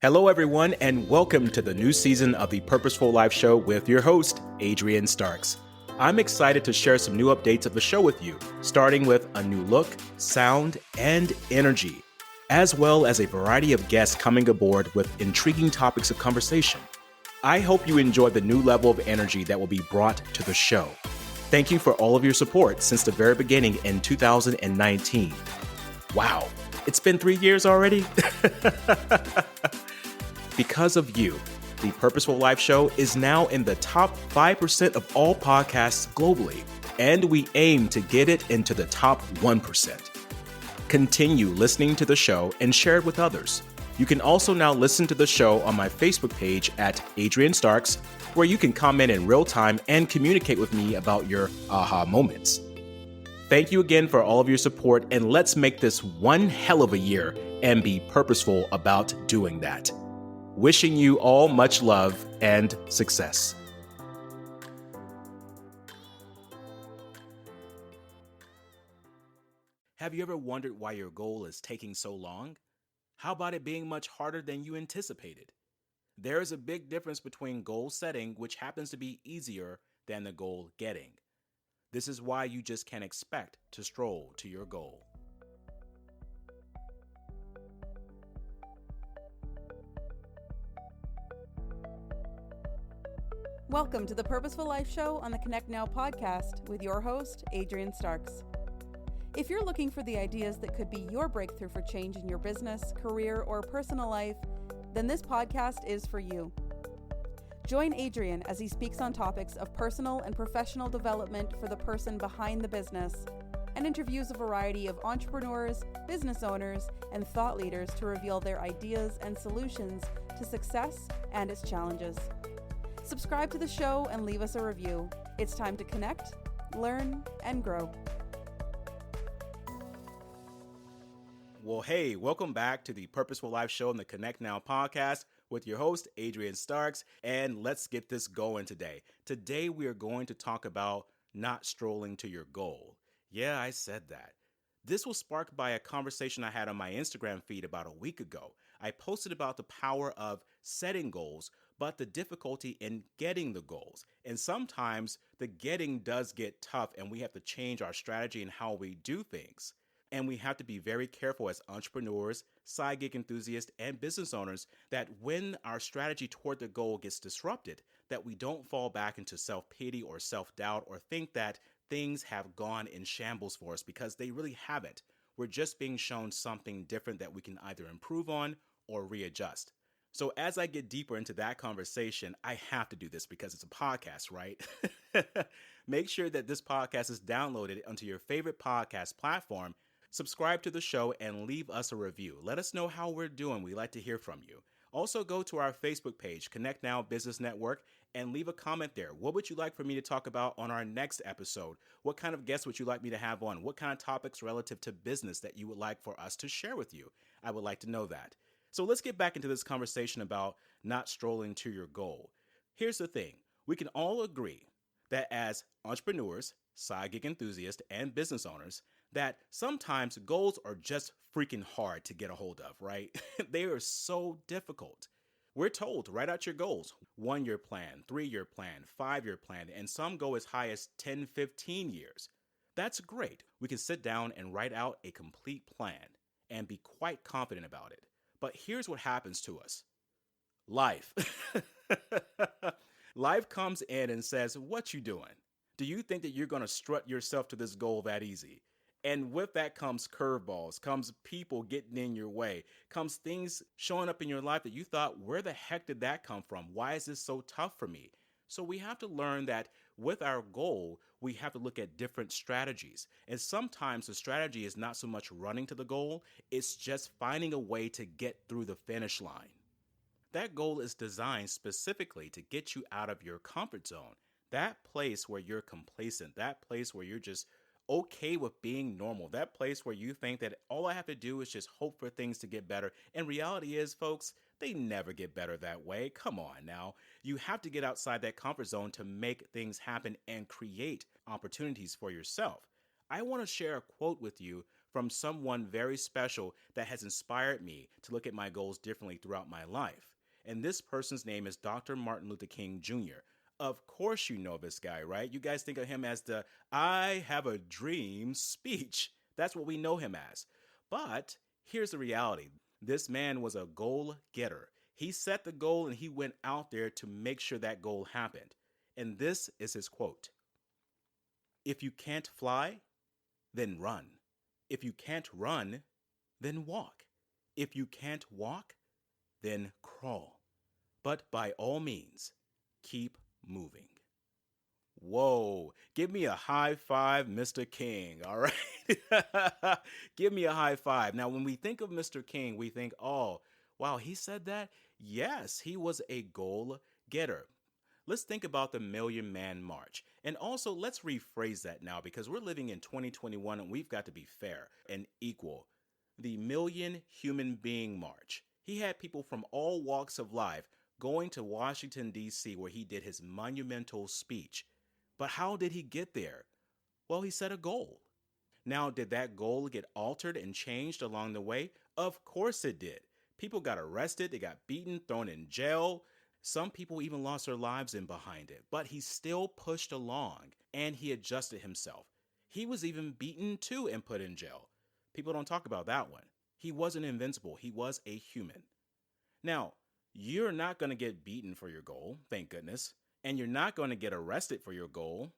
Hello, everyone, and welcome to the new season of the Purposeful Life Show with your host, Adrian Starks. I'm excited to share some new updates of the show with you, starting with a new look, sound, and energy, as well as a variety of guests coming aboard with intriguing topics of conversation. I hope you enjoy the new level of energy that will be brought to the show. Thank you for all of your support since the very beginning in 2019. Wow, it's been 3 years already? Because of you, the Purposeful Life Show is now in the top 5% of all podcasts globally, and we aim to get it into the top 1%. Continue listening to the show and share it with others. You can also now listen to the show on my Facebook page at Adrian Starks, where you can comment in real time and communicate with me about your aha moments. Thank you again for all of your support, and let's make this one hell of a year and be purposeful about doing that. Wishing you all much love and success. Have you ever wondered why your goal is taking so long? How about it being much harder than you anticipated? There is a big difference between goal setting, which happens to be easier than the goal getting. This is why you just can't expect to stroll to your goal. Welcome to the Purposeful Life Show on the Connect Now podcast with your host, Adrian Starks. If you're looking for the ideas that could be your breakthrough for change in your business, career, or personal life, then this podcast is for you. Join Adrian as he speaks on topics of personal and professional development for the person behind the business and interviews a variety of entrepreneurs, business owners, and thought leaders to reveal their ideas and solutions to success and its challenges. Subscribe to the show and leave us a review. It's time to connect, learn, and grow. Well, hey, welcome back to the Purposeful Life Show on the Connect Now podcast with your host, Adrian Starks, and let's get this going today. Today, we are going to talk about not strolling to your goal. Yeah, I said that. This was sparked by a conversation I had on my Instagram feed about a week ago. I posted about the power of setting goals, but the difficulty in getting the goals. And sometimes the getting does get tough and we have to change our strategy and how we do things. And we have to be very careful as entrepreneurs, side gig enthusiasts, and business owners that when our strategy toward the goal gets disrupted, that we don't fall back into self-pity or self-doubt or think that things have gone in shambles for us because they really haven't. We're just being shown something different that we can either improve on or readjust. So as I get deeper into that conversation, I have to do this because it's a podcast, right? Make sure that this podcast is downloaded onto your favorite podcast platform. Subscribe to the show and leave us a review. Let us know how we're doing. We like to hear from you. Also go to our Facebook page, Connect Now Business Network, and leave a comment there. What would you like for me to talk about on our next episode? What kind of guests would you like me to have on? What kind of topics relative to business that you would like for us to share with you? I would like to know that. So let's get back into this conversation about not strolling to your goal. Here's the thing. We can all agree that as entrepreneurs, side gig enthusiasts, and business owners, that sometimes goals are just freaking hard to get a hold of, right? They are so difficult. We're told to write out your goals, 1-year plan, 3-year plan, 5-year plan, and some go as high as 10, 15 years. That's great. We can sit down and write out a complete plan and be quite confident about it. But here's what happens to us. Life. Life comes in and says, what you doing? Do you think that you're going to strut yourself to this goal that easy? And with that comes curveballs, comes people getting in your way, comes things showing up in your life that you thought, where the heck did that come from? Why is this so tough for me? So we have to learn that with our goal, we have to look at different strategies. And sometimes the strategy is not so much running to the goal, it's just finding a way to get through the finish line. That goal is designed specifically to get you out of your comfort zone, that place where you're complacent, that place where you're just okay with being normal, that place where you think that all I have to do is just hope for things to get better. And reality is, folks, they never get better that way. Come on now. You have to get outside that comfort zone to make things happen and create opportunities for yourself. I want to share a quote with you from someone very special that has inspired me to look at my goals differently throughout my life. And this person's name is Dr. Martin Luther King Jr. Of course, you know this guy, right? You guys think of him as the I have a dream speech. That's what we know him as. But here's the reality, this man was a goal getter. He set the goal and he went out there to make sure that goal happened. And this is his quote: "If you can't fly, then run. If you can't run, then walk. If you can't walk, then crawl. But by all means, keep moving." Whoa, give me a high five, Mr. King, all right? Give me a high five. Now, when we think of Mr. King, we think, oh, wow, he said that? Yes, he was a goal getter. Let's think about the Million Man March. And also, let's rephrase that now because we're living in 2021 and we've got to be fair and equal. The Million Human Being March. He had people from all walks of life going to Washington, D.C., where he did his monumental speech. But how did he get there? Well, he set a goal. Now, did that goal get altered and changed along the way? Of course it did. People got arrested, they got beaten, thrown in jail. Some people even lost their lives in behind it. But he still pushed along and he adjusted himself. He was even beaten too and put in jail. People don't talk about that one. He wasn't invincible. He was a human. Now, you're not going to get beaten for your goal, thank goodness. And you're not going to get arrested for your goal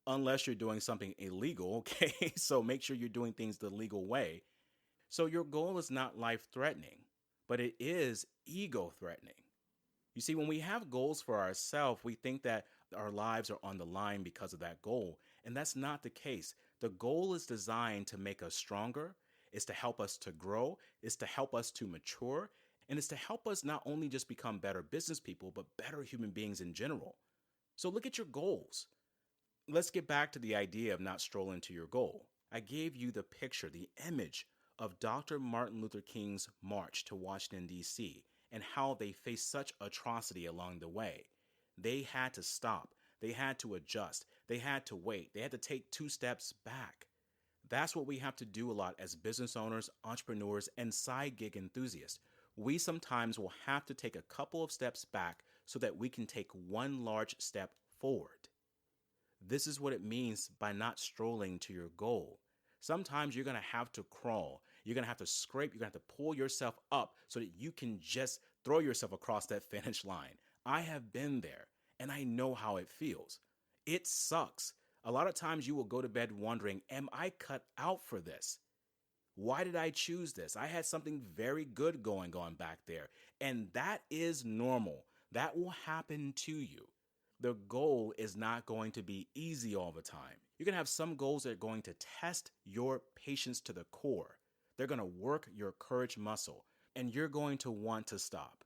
unless you're doing something illegal, okay? So make sure you're doing things the legal way. So your goal is not life-threatening, but it is ego-threatening. You see, when we have goals for ourselves, we think that our lives are on the line because of that goal. And that's not the case. The goal is designed to make us stronger, is to help us to grow, is to help us to mature, and is to help us not only just become better business people, but better human beings in general. So look at your goals. Let's get back to the idea of not strolling to your goal. I gave you the picture, the image of Dr. Martin Luther King's march to Washington, D.C., and how they faced such atrocity along the way. They had to stop. They had to adjust. They had to wait. They had to take 2 steps back. That's what we have to do a lot as business owners, entrepreneurs, and side gig enthusiasts. We sometimes will have to take a couple of steps back so that we can take one large step forward. This is what it means by not strolling to your goal. Sometimes you're going to have to crawl. You're going to have to scrape. You're going to have to pull yourself up so that you can just throw yourself across that finish line. I have been there and I know how it feels. It sucks. A lot of times you will go to bed wondering, am I cut out for this? Why did I choose this? I had something very good going on back there. And that is normal. That will happen to you. The goal is not going to be easy all the time. You're going to have some goals that are going to test your patience to the core. They're going to work your courage muscle, and you're going to want to stop.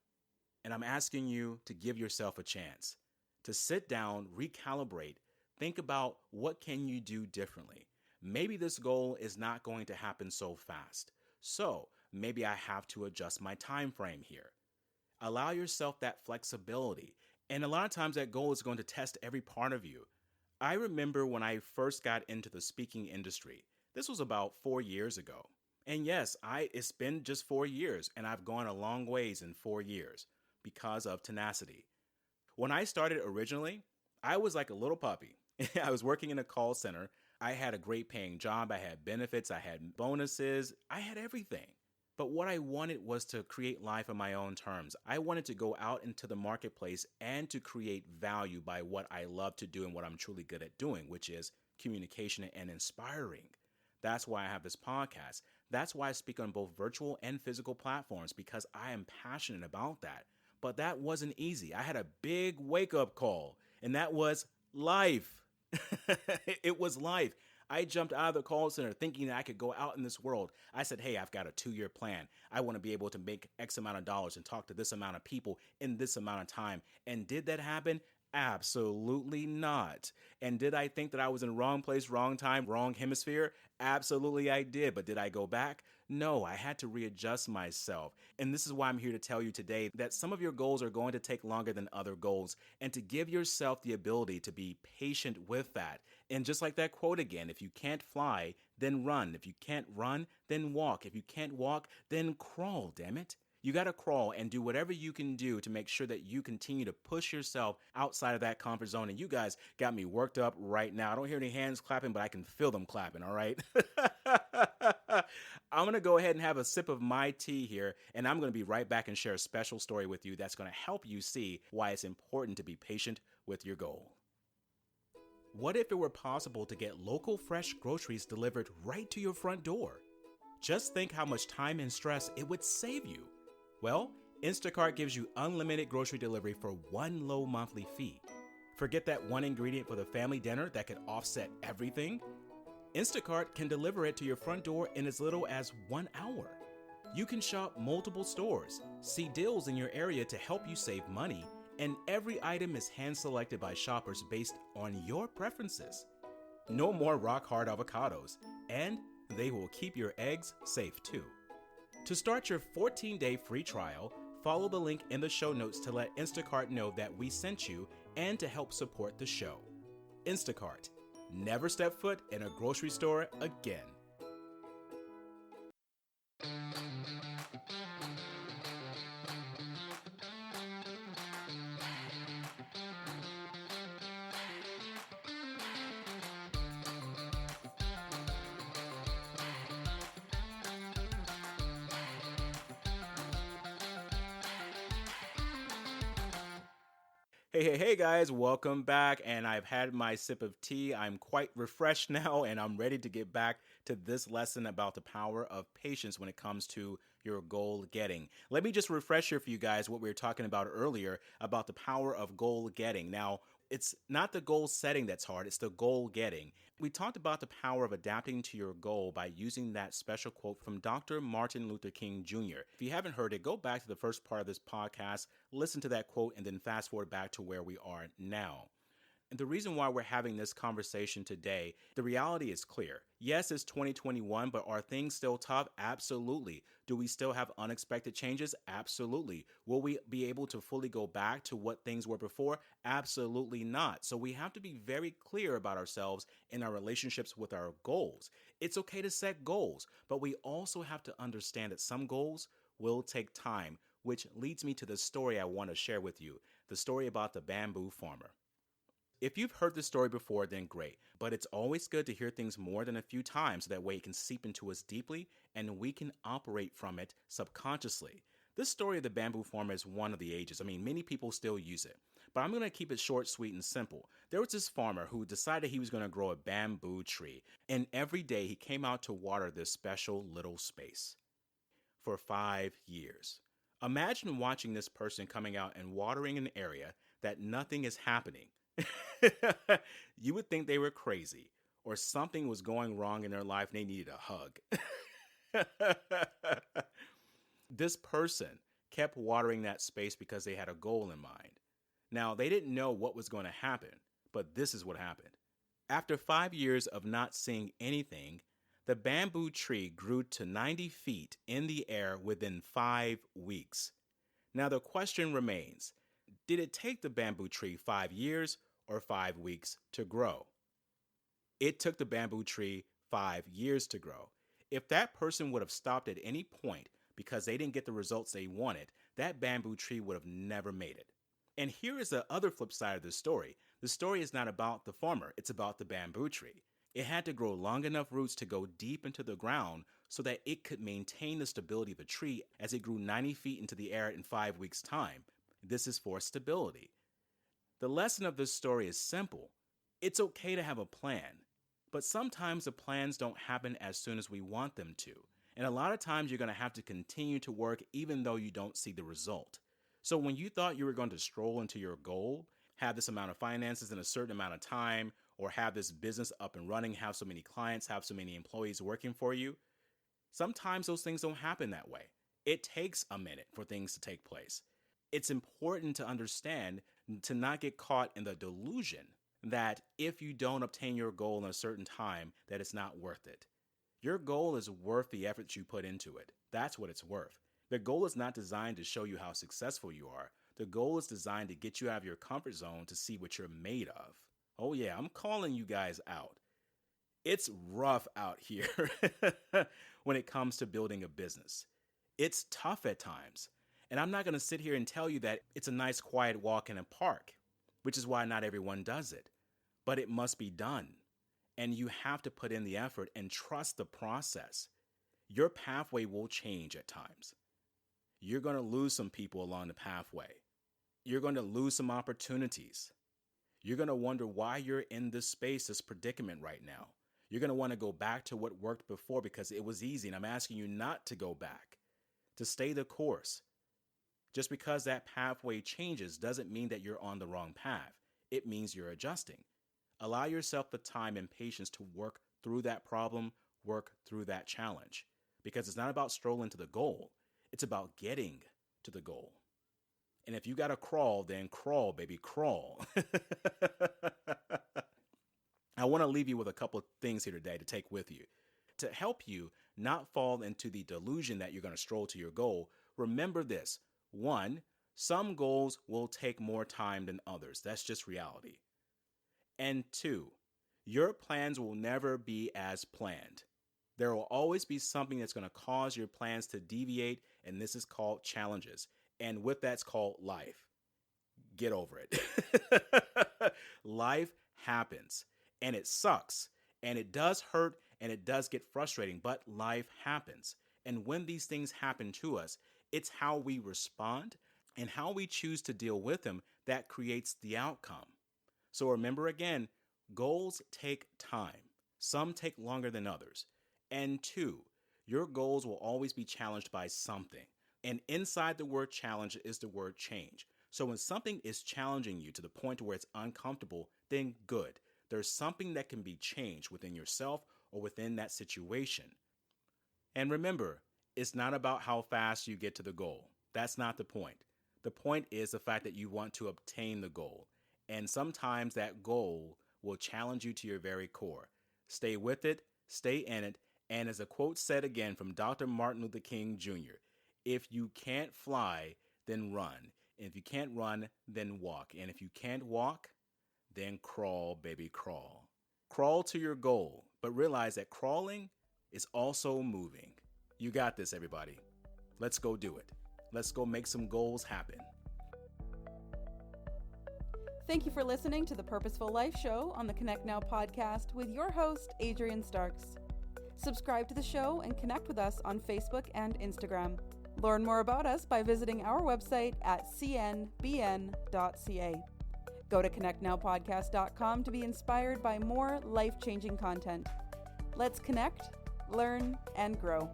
And I'm asking you to give yourself a chance to sit down, recalibrate, think about what can you do differently. Maybe this goal is not going to happen so fast. So maybe I have to adjust my time frame here. Allow yourself that flexibility. And a lot of times that goal is going to test every part of you. I remember when I first got into the speaking industry. This was about 4 years ago. And yes, it's been just 4 years, and I've gone a long ways in 4 years because of tenacity. When I started originally, I was like a little puppy. I was working in a call center. I had a great paying job. I had benefits. I had bonuses. I had everything. But what I wanted was to create life on my own terms. I wanted to go out into the marketplace and to create value by what I love to do and what I'm truly good at doing, which is communication and inspiring. That's why I have this podcast. That's why I speak on both virtual and physical platforms, because I am passionate about that. But that wasn't easy. I had a big wake-up call, and that was life. It was life. I jumped out of the call center thinking that I could go out in this world. I said, hey, I've got a 2-year plan. I want to be able to make X amount of dollars and talk to this amount of people in this amount of time. And did that happen? Absolutely not. And did I think that I was in the wrong place, wrong time, wrong hemisphere? Absolutely I did. But did I go back? No, I had to readjust myself. And this is why I'm here to tell you today that some of your goals are going to take longer than other goals, and to give yourself the ability to be patient with that And just like that quote again, if you can't fly, then run. If you can't run, then walk. If you can't walk, then crawl, damn it. You got to crawl and do whatever you can do to make sure that you continue to push yourself outside of that comfort zone. And you guys got me worked up right now. I don't hear any hands clapping, but I can feel them clapping, all right? I'm going to go ahead and have a sip of my tea here, and I'm going to be right back and share a special story with you that's going to help you see why it's important to be patient with your goal. What if it were possible to get local fresh groceries delivered right to your front door? Just think how much time and stress it would save you. Well, Instacart gives you unlimited grocery delivery for one low monthly fee. Forget that one ingredient for the family dinner that could offset everything? Instacart can deliver it to your front door in as little as 1 hour. You can shop multiple stores, see deals in your area to help you save money, and every item is hand-selected by shoppers based on your preferences. No more rock-hard avocados, and they will keep your eggs safe too. To start your 14-day free trial, follow the link in the show notes to let Instacart know that we sent you and to help support the show. Instacart. Never step foot in a grocery store again. Hey guys, welcome back. And I've had my sip of tea. I'm quite refreshed now, and I'm ready to get back to this lesson about the power of patience when it comes to your goal getting. Let me just refresh here for you guys what we were talking about earlier about the power of goal getting. Now, it's not the goal setting that's hard, it's the goal getting. We talked about the power of adapting to your goal by using that special quote from Dr. Martin Luther King Jr. If you haven't heard it, go back to the first part of this podcast, listen to that quote, and then fast forward back to where we are now. And the reason why we're having this conversation today, the reality is clear. Yes, it's 2021, but are things still tough? Absolutely. Do we still have unexpected changes? Absolutely. Will we be able to fully go back to what things were before? Absolutely not. So we have to be very clear about ourselves in our relationships with our goals. It's okay to set goals, but we also have to understand that some goals will take time, which leads me to the story I want to share with you, the story about the bamboo farmer. If you've heard this story before, then great, but it's always good to hear things more than a few times so that way it can seep into us deeply and we can operate from it subconsciously. This story of the bamboo farmer is one of the ages. I mean, many people still use it, but I'm going to keep it short, sweet, and simple. There was this farmer who decided he was going to grow a bamboo tree, and every day he came out to water this special little space for 5 years. Imagine watching this person coming out and watering an area that nothing is happening. You would think they were crazy or something was going wrong in their life and they needed a hug. This person kept watering that space because they had a goal in mind. Now, they didn't know what was going to happen, but this is what happened. After 5 years of not seeing anything, the bamboo tree grew to 90 feet in the air within 5 weeks. Now, the question remains, did it take the bamboo tree 5 years or 5 weeks to grow? It took the bamboo tree 5 years to grow. If that person would have stopped at any point because they didn't get the results they wanted, that bamboo tree would have never made it. And here is the other flip side of the story. The story is not about the farmer, it's about the bamboo tree. It had to grow long enough roots to go deep into the ground so that it could maintain the stability of the tree as it grew 90 feet into the air in 5 weeks' time. This is for stability. The lesson of this story is simple. It's okay to have a plan, but sometimes the plans don't happen as soon as we want them to. And a lot of times you're going to have to continue to work even though you don't see the result. So when you thought you were going to stroll into your goal, have this amount of finances in a certain amount of time, or have this business up and running, have so many clients, have so many employees working for you, sometimes those things don't happen that way. It takes a minute for things to take place. It's important to understand to not get caught in the delusion that if you don't obtain your goal in a certain time, that it's not worth it. Your goal is worth the effort you put into it. That's what it's worth. The goal is not designed to show you how successful you are. The goal is designed to get you out of your comfort zone to see what you're made of. Oh, yeah, I'm calling you guys out. It's rough out here when it comes to building a business. It's tough at times. And I'm not going to sit here and tell you that it's a nice, quiet walk in a park, which is why not everyone does it. But it must be done. And you have to put in the effort and trust the process. Your pathway will change at times. You're going to lose some people along the pathway. You're going to lose some opportunities. You're going to wonder why you're in this space, this predicament right now. You're going to want to go back to what worked before because it was easy. And I'm asking you not to go back, to stay the course. Just because that pathway changes doesn't mean that you're on the wrong path. It means you're adjusting. Allow yourself the time and patience to work through that problem, work through that challenge. Because it's not about strolling to the goal. It's about getting to the goal. And if you got to crawl, then crawl, baby, crawl. I want to leave you with a couple of things here today to take with you. To help you not fall into the delusion that you're going to stroll to your goal, remember this. 1, some goals will take more time than others. That's just reality. And 2, your plans will never be as planned. There will always be something that's going to cause your plans to deviate, and this is called challenges. And with that's called life. Get over it. Life happens, and it sucks, and it does hurt, and it does get frustrating, but life happens. And when these things happen to us, it's how we respond and how we choose to deal with them that creates the outcome. So remember again, goals take time. Some take longer than others. And 2, your goals will always be challenged by something. And inside the word challenge is the word change. So when something is challenging you to the point where it's uncomfortable, then good. There's something that can be changed within yourself or within that situation. And remember, it's not about how fast you get to the goal. That's not the point. The point is the fact that you want to obtain the goal. And sometimes that goal will challenge you to your very core. Stay with it, stay in it, and as a quote said again from Dr. Martin Luther King Jr., if you can't fly, then run. And if you can't run, then walk. And if you can't walk, then crawl, baby, crawl. Crawl to your goal, but realize that crawling is also moving. You got this, everybody. Let's go do it. Let's go make some goals happen. Thank you for listening to the Purposeful Life Show on the Connect Now podcast with your host, Adrian Starks. Subscribe to the show and connect with us on Facebook and Instagram. Learn more about us by visiting our website at cnbn.ca. Go to connectnowpodcast.com to be inspired by more life-changing content. Let's connect, learn, and grow.